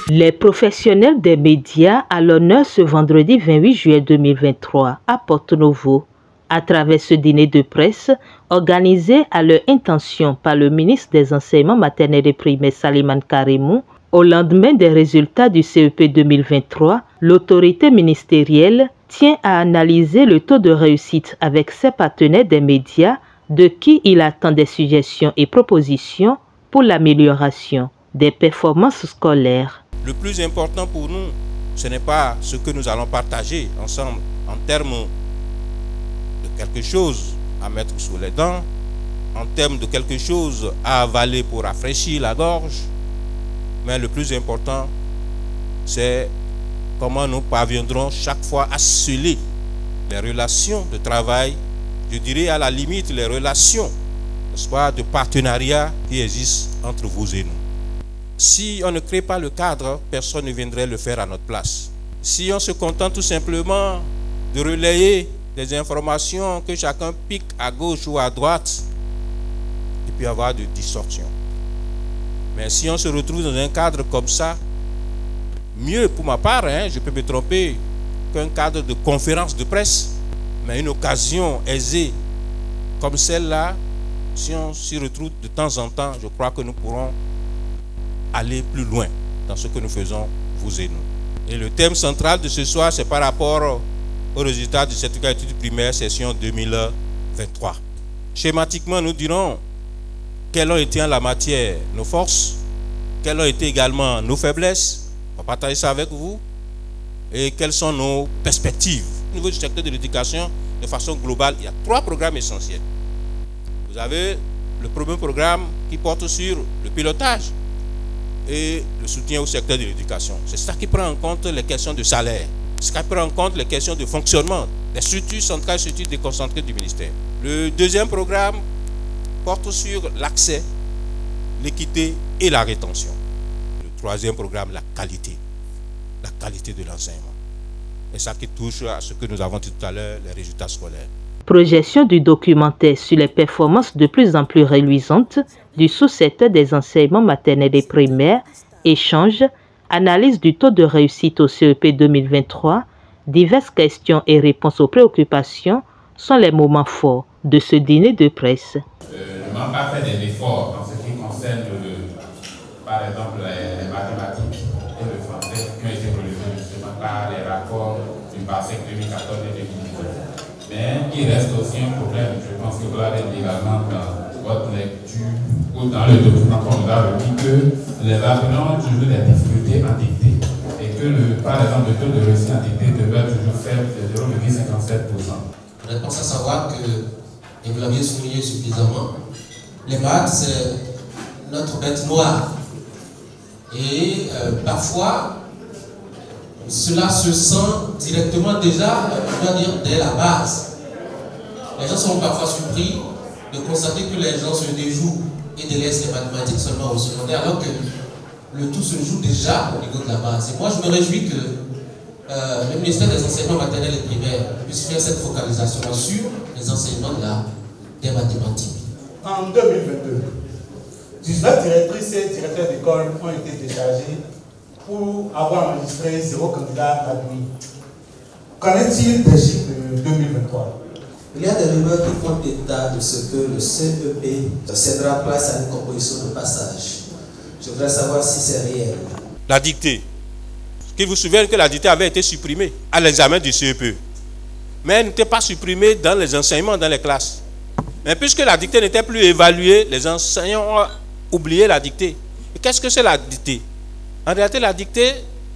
Les professionnels des médias à l'honneur ce vendredi 28 juillet 2023 à Porto Novo, à travers ce dîner de presse organisé à leur intention par le ministre des Enseignements maternels et primaires Salimane Karimou. Au lendemain des résultats du CEP 2023, l'autorité ministérielle tient à analyser le taux de réussite avec ses partenaires des médias, de qui il attend des suggestions et propositions pour l'amélioration des performances scolaires. Le plus important pour nous, ce n'est pas ce que nous allons partager ensemble en termes de quelque chose à mettre sous les dents, en termes de quelque chose à avaler pour rafraîchir la gorge, mais le plus important, c'est comment nous parviendrons chaque fois à sceller les relations de travail, je dirais à la limite les relations, n'est-ce pas, de partenariat qui existent entre vous et nous. Si on ne crée pas le cadre, personne ne viendrait le faire à notre place. Si on se contente tout simplement de relayer des informations que chacun pique à gauche ou à droite, il peut y avoir de distorsions. Mais si on se retrouve dans un cadre comme ça, mieux pour ma part, je peux me tromper, qu'un cadre de conférence de presse, mais une occasion aisée comme celle-là, si on s'y retrouve de temps en temps, je crois que nous pourrons aller plus loin dans ce que nous faisons, vous et nous. Et le thème central de ce soir, c'est par rapport aux résultats du certificat d'études primaires session 2023. Schématiquement, nous dirons quelles ont été en la matière nos forces, quelles ont été également nos faiblesses, on va partager ça avec vous, et quelles sont nos perspectives. Au niveau du secteur de l'éducation, de façon globale, il y a 3 programmes essentiels. Vous avez le premier programme qui porte sur le pilotage et le soutien au secteur de l'éducation. C'est ça qui prend en compte les questions de salaire, c'est ça qui prend en compte les questions de fonctionnement des structures centrales, structures déconcentrées du ministère. Le deuxième programme porte sur l'accès, l'équité et la rétention. Le troisième programme, la qualité de l'enseignement. Et ça qui touche à ce que nous avons dit tout à l'heure, les résultats scolaires. Projection du documentaire sur les performances de plus en plus reluisantes du sous-secteur des enseignements maternels et primaires, échange, analyse du taux de réussite au CEP 2023, diverses questions et réponses aux préoccupations sont les moments forts de ce dîner de presse. Ne manque pas fait des efforts dans ce qui concerne, par exemple, les mathématiques et le français qui ont été relevés justement par les rapports du PASSEC 2014 et 2019. Mais il reste aussi un problème, je pense que vous l'avez dit également dans votre lecture ou dans le document qu'on nous a remis, que les apprenants ont toujours des difficultés en dictée et que, par exemple, le taux de réussite en dictée devrait toujours faire de 0,57%. Vous êtes pensé à savoir que, et vous l'aviez souligné suffisamment, les maths, c'est notre bête noire. Et parfois, cela se sent directement déjà, je dois dire, dès la base. Les gens sont parfois surpris de constater que les gens se déjouent et délaissent les mathématiques seulement au secondaire, alors que le tout se joue déjà au niveau de la base. Et moi, je me réjouis que le ministère des Enseignements maternels et primaires puisse faire cette focalisation sur les enseignements des mathématiques. En 2022, 19 directrices et directeurs d'école ont été déchargés pour avoir enregistré 0 candidat admis. Qu'en est-il des chiffres de 2023? Il y a des rumeurs qui font état de ce que le CEP cédera place à une composition de passage. Je voudrais savoir si c'est réel. La dictée. Qu'il vous souvienne que la dictée avait été supprimée à l'examen du CEP. Mais elle n'était pas supprimée dans les enseignements, dans les classes. Mais puisque la dictée n'était plus évaluée, les enseignants ont oublié la dictée. Et qu'est-ce que c'est la dictée? En réalité, la dictée,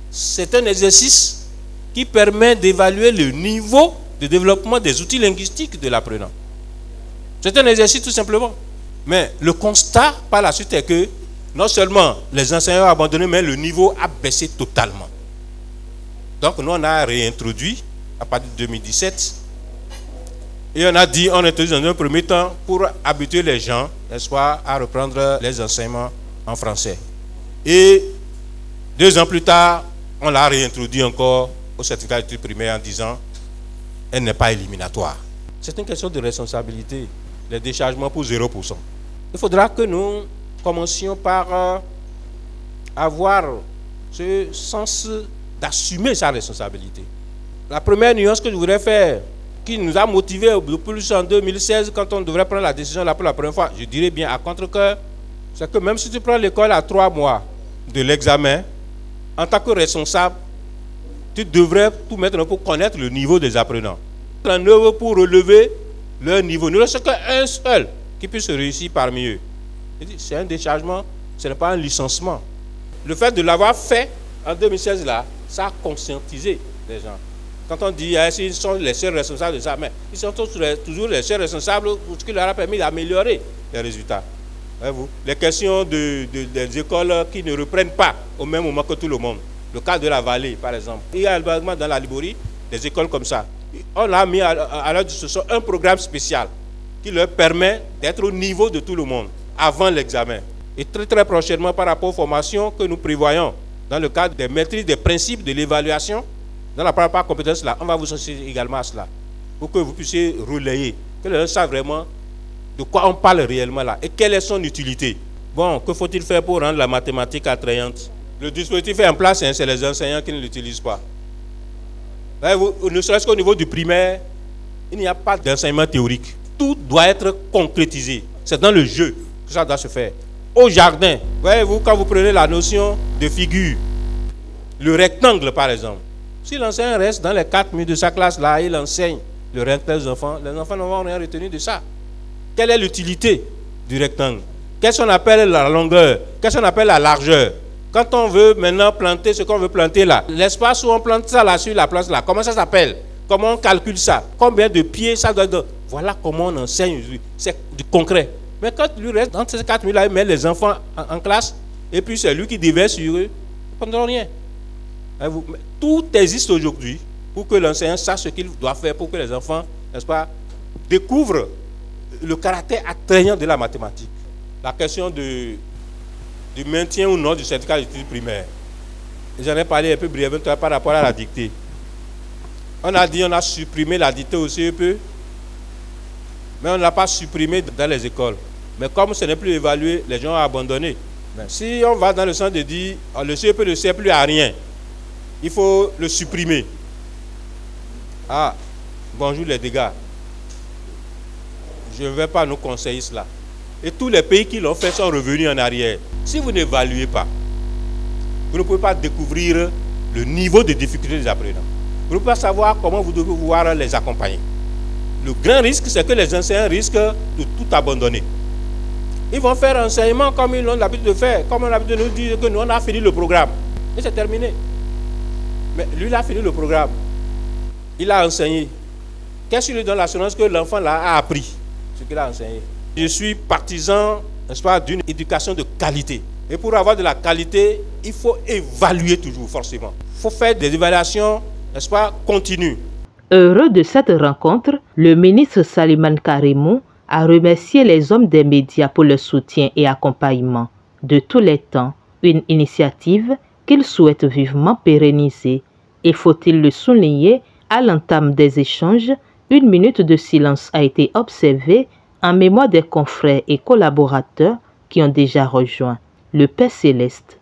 c'est un exercice qui permet d'évaluer le niveau de développement des outils linguistiques de l'apprenant. C'est un exercice tout simplement. Mais le constat par la suite est que non seulement les enseignants ont abandonné, mais le niveau a baissé totalement. Donc nous, on a réintroduit à partir de 2017. Et on a dit, on introduit dans un premier temps pour habituer les gens, n'est-ce pas, à reprendre les enseignements en français. Et 2 ans plus tard, on l'a réintroduit encore au certificat d'études primaires en disant elle n'est pas éliminatoire. C'est une question de responsabilité. Les déchargements pour 0%. Il faudra que nous commencions par avoir ce sens d'assumer sa responsabilité. La première nuance que je voudrais faire, qui nous a motivés de plus en 2016, quand on devrait prendre la décision là pour la première fois, je dirais bien à contre-cœur, c'est que même si tu prends l'école à 3 mois de l'examen, en tant que responsable, tu devrais tout mettre pour connaître le niveau des apprenants. En œuvre pour relever leur niveau. Ne reste qu'un seul qui puisse réussir parmi eux. C'est un déchargement, ce n'est pas un licenciement. Le fait de l'avoir fait en 2016 là, ça a conscientisé les gens. Quand on dit ils sont les seuls responsables de ça, mais ils sont toujours les seuls responsables pour ce qui leur a permis d'améliorer les résultats. Voyez-vous, les questions des écoles qui ne reprennent pas au même moment que tout le monde. Le cas de la vallée, par exemple. Il y a également dans la Liborie des écoles comme ça. On a mis à leur disposition un programme spécial qui leur permet d'être au niveau de tout le monde avant l'examen. Et très prochainement, par rapport aux formations que nous prévoyons dans le cadre des maîtrises des principes de l'évaluation, dans la première compétence là, on va vous associer également à cela, pour que vous puissiez relayer, que les gens savent vraiment de quoi on parle réellement là et quelle est son utilité. Bon, que faut-il faire pour rendre la mathématique attrayante? Le dispositif est en place, hein, c'est les enseignants qui ne l'utilisent pas. Ne serait-ce qu'au niveau du primaire, il n'y a pas d'enseignement théorique. Tout doit être concrétisé. C'est dans le jeu que ça doit se faire. Au jardin, voyez-vous, quand vous prenez la notion de figure, le rectangle par exemple, si l'enseignant reste dans les 4 minutes de sa classe là, il enseigne le rectangle aux enfants, les enfants n'ont rien retenu de ça. Quelle est l'utilité du rectangle? Qu'est-ce qu'on appelle la longueur? Qu'est-ce qu'on appelle la largeur? Quand on veut maintenant planter ce qu'on veut planter là, l'espace où on plante ça là sur la place là, comment ça s'appelle? Comment on calcule ça? Combien de pieds ça doit être? Voilà comment on enseigne, c'est du concret. Mais quand lui reste dans ces 4 minutes là, il met les enfants en classe, et puis c'est lui qui déverse sur eux, ils ne comprendront rien. Tout existe aujourd'hui pour que l'enseignant sache ce qu'il doit faire pour que les enfants, n'est-ce pas, découvrent le caractère attrayant de la mathématique. La question du maintien ou non du certificat d'études primaires. J'en ai parlé un peu brièvement par rapport à la dictée. On a dit qu'on a supprimé la dictée au CEP, mais on ne l'a pas supprimé dans les écoles. Mais comme ce n'est plus évalué, les gens ont abandonné. Mais si on va dans le sens de dire le CEP ne sert plus à rien, il faut le supprimer. Ah, bonjour les dégâts. Je ne vais pas nous conseiller cela. Et tous les pays qui l'ont fait sont revenus en arrière. Si vous n'évaluez pas, vous ne pouvez pas découvrir le niveau de difficulté des apprenants. Vous ne pouvez pas savoir comment vous devez pouvoir les accompagner. Le grand risque, c'est que les enseignants risquent de tout abandonner. Ils vont faire enseignement comme ils ont l'habitude de faire, comme on a l'habitude de nous dire que nous, on a fini le programme. Et c'est terminé. Mais lui, il a fini le programme. Il a enseigné. Qu'est-ce qu'il lui donne l'assurance que l'enfant a appris ce qu'il a enseigné? Je suis partisan, n'est-ce pas, d'une éducation de qualité. Et pour avoir de la qualité, il faut évaluer toujours, forcément. Il faut faire des évaluations, n'est-ce pas, continues. Heureux de cette rencontre, le ministre Salimane Karimou a remercié les hommes des médias pour leur soutien et accompagnement de tous les temps, une initiative qu'il souhaite vivement pérenniser. Et faut-il le souligner, à l'entame des échanges, 1 minute de silence a été observée en mémoire des confrères et collaborateurs qui ont déjà rejoint le Père Céleste.